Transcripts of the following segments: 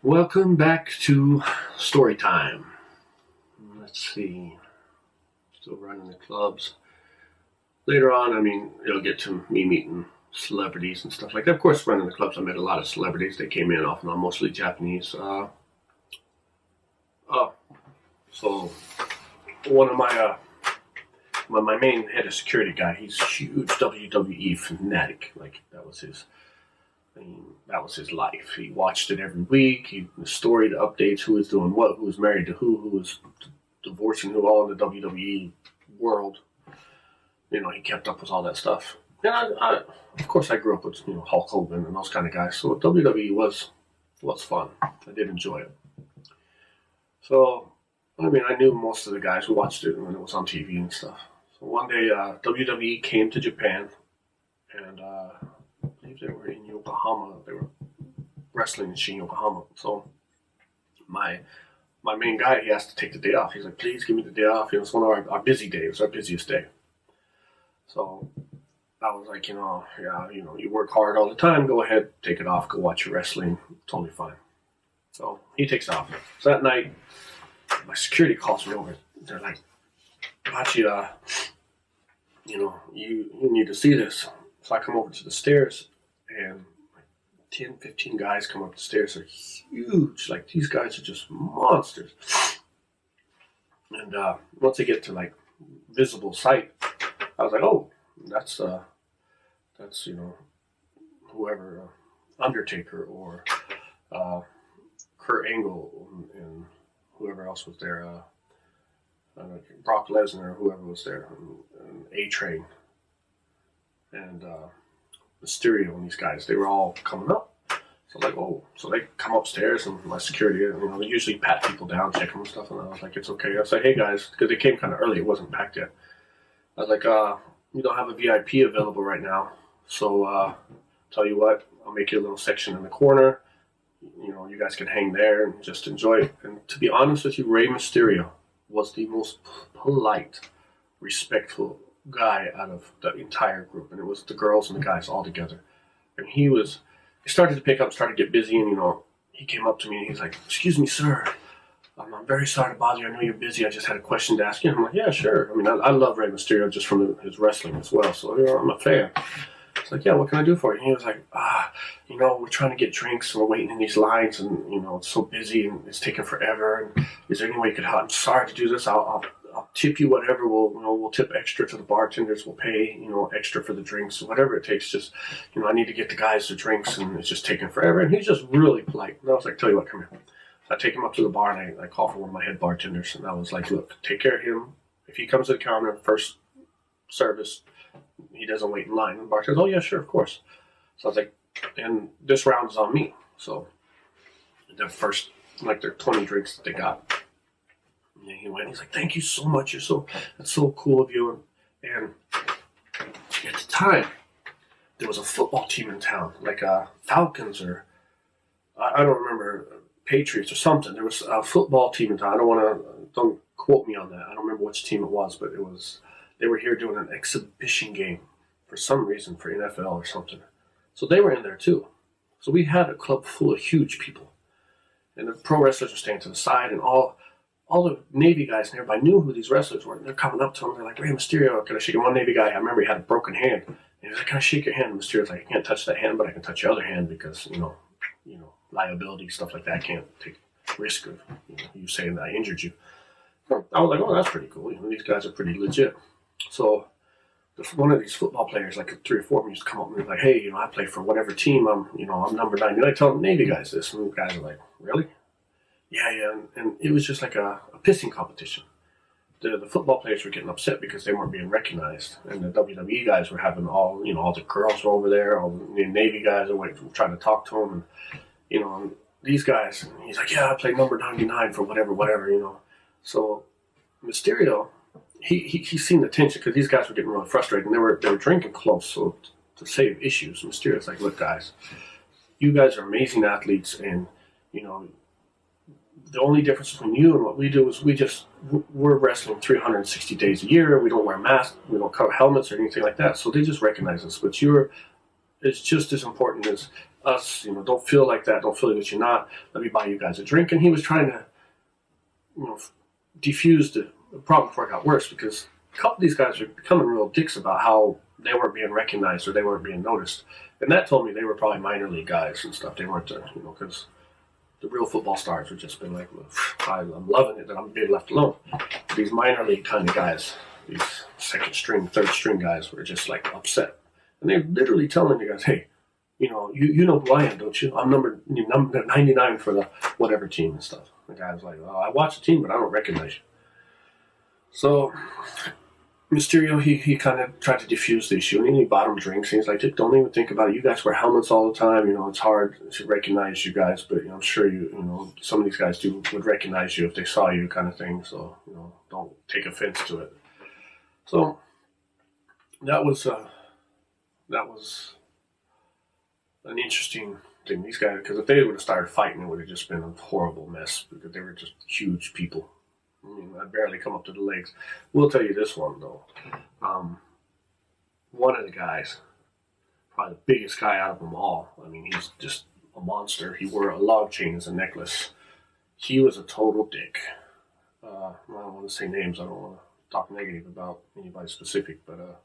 Welcome back to story time. Let's see. Still running the clubs. Later on, it'll get to me meeting celebrities and stuff like that. Of course, running the clubs, I met a lot of celebrities. They came in off and on, mostly Japanese. So one of my main head of security guy, he's a huge WWE fanatic. Like that was his life. He watched it every week. The story, the updates, who was doing what, who was married to who was divorcing who, all in the WWE world. He kept up with all that stuff. And I of course, I grew up with Hulk Hogan and those kind of guys. So WWE was fun. I did enjoy it. So I knew most of the guys who watched it when it was on TV and stuff. So one day, WWE came to Japan, and I believe they were in Yokohama. They were wrestling in Shin Yokohama. So my main guy, he asked to take the day off. He's like, please give me the day off. It was one of our busy days. It was our busiest day. So I was like, you work hard all the time. Go ahead, take it off. Go watch your wrestling. Totally fine. So he takes off. So that night, my security calls me over. They're like, Bachi, you need to see this. So I come over to the stairs, and 10, 15 guys come up the stairs. They're huge. Like, these guys are just monsters. And once they get to, visible sight, I was like, oh, that's whoever, Undertaker or Kurt Angle and whoever else was there, Brock Lesnar or whoever was there, and A-Train and Mysterio and these guys, they were all coming up. So I was like, oh, so they come upstairs, and my security, they usually pat people down, check them and stuff, and I was like, it's okay. I said, hey guys, because they came kind of early, it wasn't packed yet. I was like, we don't have a VIP available right now, so tell you what, I'll make you a little section in the corner. You guys can hang there and just enjoy it. And to be honest with you, Rey Mysterio was the most polite, respectful guy out of the entire group. And it was the girls and the guys all together. And he started to pick up, started to get busy. And, he came up to me and he's like, excuse me, sir. I'm very sorry to bother you. I know you're busy. I just had a question to ask you. I'm like, yeah, sure. I love Rey Mysterio just from his wrestling as well. So, I'm a fan. It's like, yeah, what can I do for you? And he was like, we're trying to get drinks and we're waiting in these lines and, it's so busy and it's taking forever. And is there any way you could help? I'm sorry to do this. I'll tip you whatever. We'll tip extra to the bartenders. We'll pay, extra for the drinks, whatever it takes. Just, I need to get the guys the drinks and it's just taking forever. And he's just really polite. And I was like, tell you what, come here. So I take him up to the bar and I call for one of my head bartenders. And I was like, look, take care of him. If he comes to the counter, first service, he doesn't wait in line. And the bar says, oh, yeah, sure, of course. So I was like, and this round is on me. So the first, their 20 drinks that they got. And he went, he's like, thank you so much. That's so cool of you. And at the time, there was a football team in town, like Falcons or, I don't remember, Patriots or something. There was a football team in town. Don't quote me on that. I don't remember which team it was, but they were here doing an exhibition game for some reason for NFL or something. So they were in there too. So we had a club full of huge people. And the pro wrestlers were staying to the side, and all the Navy guys and everybody knew who these wrestlers were. And they're coming up to him. They're like, Rey Mysterio, can I shake him? One Navy guy, I remember he had a broken hand. And he was like, can I shake your hand? And Mysterio's like, I can't touch that hand, but I can touch your other hand because, liability, stuff like that. I can't take risk of you saying that I injured you. I was like, oh, that's pretty cool. These guys are pretty legit. So one of these football players, like 3 or 4 of them, used to come up and be like, hey, I play for whatever team. I'm number 9. And I tell the Navy guys this, and the guys are like, really? Yeah. And it was just like a pissing competition. The football players were getting upset because they weren't being recognized, and the WWE guys were having all the girls were over there, all the Navy guys are trying to talk to them, and and these guys. And he's like, yeah, I play number 99 for whatever. So Mysterio, he's seen the tension because these guys were getting really frustrated, and they were drinking close, so to save issues, Mysterio's like, look, guys, you guys are amazing athletes, and the only difference between you and what we do is we're wrestling 360 days a year. We don't wear masks, we don't cover helmets or anything like that. So they just recognize us. But it's just as important as us, don't feel like that. Don't feel that you're not. Let me buy you guys a drink. And he was trying to, defuse the problem before it got worse, because a couple of these guys were becoming real dicks about how they weren't being recognized or they weren't being noticed. And that told me they were probably minor league guys and stuff. They weren't, because the real football stars were just been like, I'm loving it that I'm being left alone. These minor league kind of guys, these second string, third string guys were just like upset. And they're literally telling the guys, hey, you know who I am, don't you? I'm number 99 for the whatever team and stuff. The guy was like, I watch the team, but I don't recognize you. So Mysterio, he kind of tried to defuse the issue, and he bought him drinks. And he's like, don't even think about it. You guys wear helmets all the time. It's hard to recognize you guys, but I'm sure some of these guys would recognize you if they saw you, kind of thing. So don't take offense to it. So that was an interesting thing. These guys, because if they would have started fighting, it would have just been a horrible mess, because they were just huge people. I barely come up to the legs. We'll tell you this one, though. One of the guys, probably the biggest guy out of them all, he's just a monster. He wore a log chain as a necklace. He was a total dick. I don't want to say names. I don't want to talk negative about anybody specific, but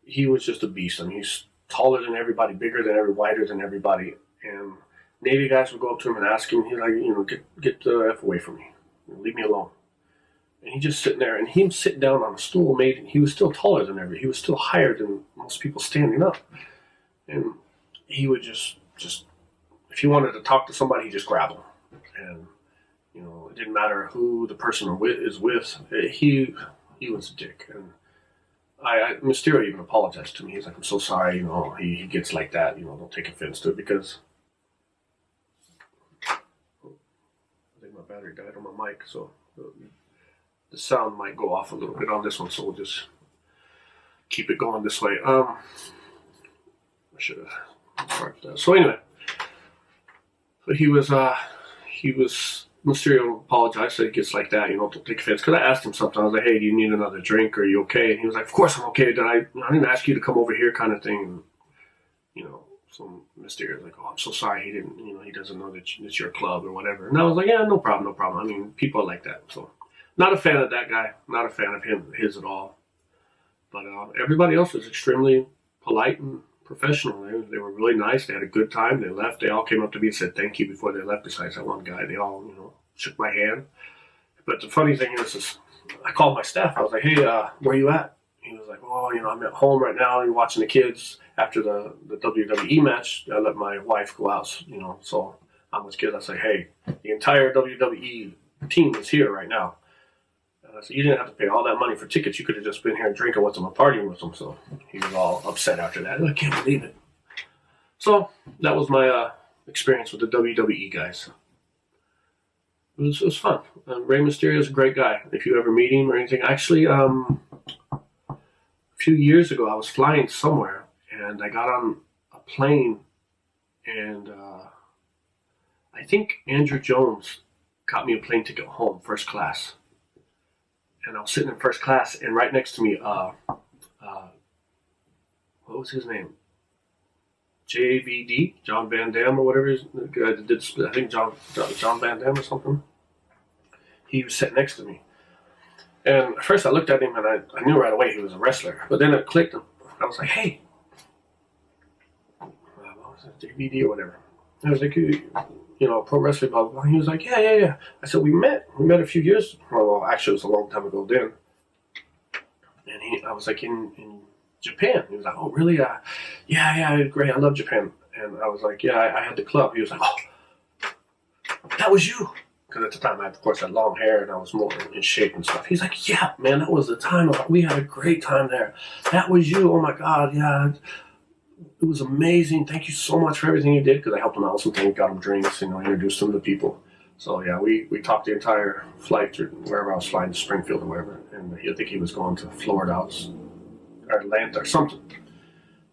he was just a beast. He's taller than everybody, bigger than everybody, wider than everybody. And Navy guys would go up to him and ask him, he's like, get the F away from me. Leave me alone. And he just sitting there, and him sitting down on a stool he was still taller than everybody. He was still higher than most people standing up. And he would just if he wanted to talk to somebody, he'd just grab them. And, it didn't matter who the person is with. He was a dick. And Mysterio even apologized to me. He's like, I'm so sorry, he gets like that, don't take offense to it, because I think my battery died on my mic, so the sound might go off a little bit on this one, so we'll just keep it going this way. I should have started that. So anyway, Mysterio apologized, said he gets like that, don't take offense. Because I asked him something, I was like, hey, do you need another drink? Are you okay? And he was like, of course I'm okay. I didn't ask you to come over here, kind of thing. So Mysterio was like, oh, I'm so sorry. He didn't, he doesn't know that it's your club or whatever. And I was like, yeah, no problem. People are like that. So not a fan of that guy. Not a fan of his at all. But everybody else was extremely polite and professional. They were really nice. They had a good time. They left. They all came up to me and said thank you before they left, besides that one guy. They all, shook my hand. But the funny thing is I called my staff. I was like, hey, where you at? He was like, oh, I'm at home right now. I'm watching the kids. After the WWE match, I let my wife go out, so I'm with kids. I say, hey, the entire WWE team is here right now. And I said, you didn't have to pay all that money for tickets. You could have just been here drinking with them or partying with them. So he was all upset after that. I can't believe it. So that was my experience with the WWE guys. It was fun. Rey Mysterio is a great guy. If you ever meet him or anything. Actually, a few years ago, I was flying somewhere, and I got on a plane, and I think Andrew Jones got me a plane ticket home, first class. And I was sitting in first class, and right next to me, what was his name? JVD, John Van Dam, or whatever. The guy that did split. I think John Van Dam or something. He was sitting next to me. And at first I looked at him, and I knew right away he was a wrestler. But then it clicked. I was like, hey. What was it? JVD or whatever. I was like, pro wrestling, blah, blah, blah. He was like, yeah. I said, we met a few years. Well, actually, it was a long time ago then. And I was like, in Japan. He was like, oh, really? Yeah, great. I love Japan. And I was like, yeah, I had the club. He was like, oh, that was you. Because at the time, I, of course, had long hair and I was more in shape and stuff. He's like, yeah, man, that was the time. We had a great time there. That was you. Oh, my God, yeah. It was amazing. Thank you so much for everything you did, because I helped him out with some things, got him drinks, introduced him to people. So, yeah, we talked the entire flight through wherever I was flying, to Springfield or wherever. And I think he was going to Florida or Atlanta or something.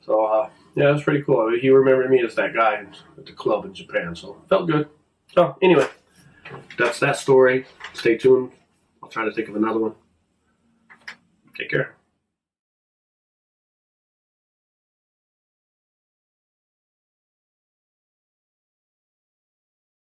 So, yeah, it was pretty cool. He remembered me as that guy at the club in Japan, so felt good. So, anyway, that's that story. Stay tuned. I'll try to think of another one. Take care.